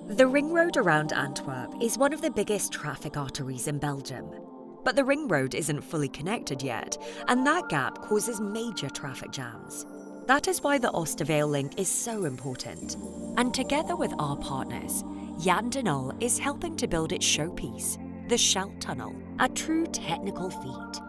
The ring road around Antwerp is one of the biggest traffic arteries in Belgium. But the ring road isn't fully connected yet, and that gap causes major traffic jams. That is why the Oosterweel Link is so important. And together with our partners, Jan de Nul is helping to build its showpiece, the Scheldt Tunnel, a true technical feat.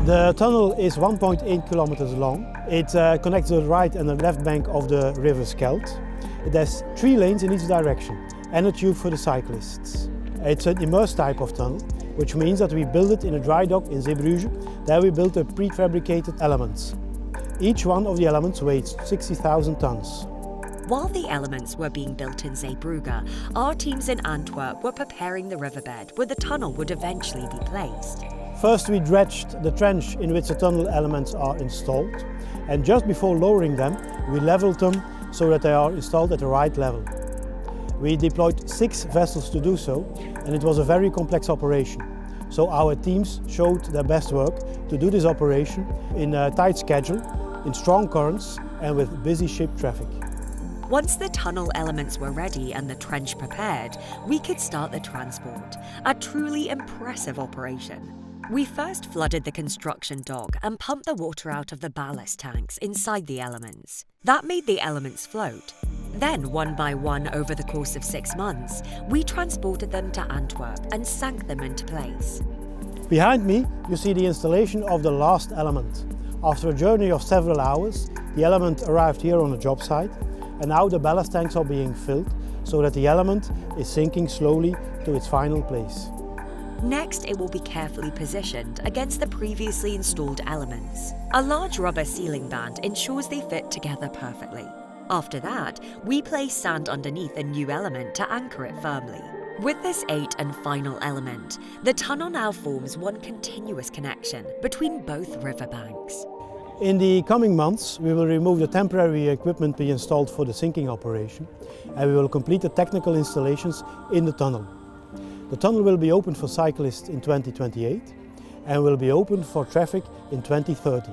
The tunnel is 1.8 kilometers long. It connects the right and the left bank of the river Scheldt. It has 3 lanes in each direction and a tube for the cyclists. It's an immersed type of tunnel, which means that we build it in a dry dock in Zeebrugge. There we built the prefabricated elements. Each one of the elements weighs 60,000 tons. While the elements were being built in Zeebrugge, our teams in Antwerp were preparing the riverbed where the tunnel would eventually be placed. First we dredged the trench in which the tunnel elements are installed, and just before lowering them we leveled them so that they are installed at the right level. We deployed 6 vessels to do so, and it was a very complex operation. So our teams showed their best work to do this operation in a tight schedule, in strong currents and with busy ship traffic. Once the tunnel elements were ready and the trench prepared, we could start the transport, a truly impressive operation. We first flooded the construction dock and pumped the water out of the ballast tanks inside the elements. That made the elements float. Then, one by one over the course of 6 months, we transported them to Antwerp and sank them into place. Behind me you see the installation of the last element. After a journey of several hours, the element arrived here on the job site, and now the ballast tanks are being filled so that the element is sinking slowly to its final place. Next, it will be carefully positioned against the previously installed elements. A large rubber sealing band ensures they fit together perfectly. After that, we place sand underneath a new element to anchor it firmly. With this 8th and final element, the tunnel now forms one continuous connection between both riverbanks. In the coming months, we will remove the temporary equipment we installed for the sinking operation, and we will complete the technical installations in the tunnel. The tunnel will be open for cyclists in 2028 and will be open for traffic in 2030.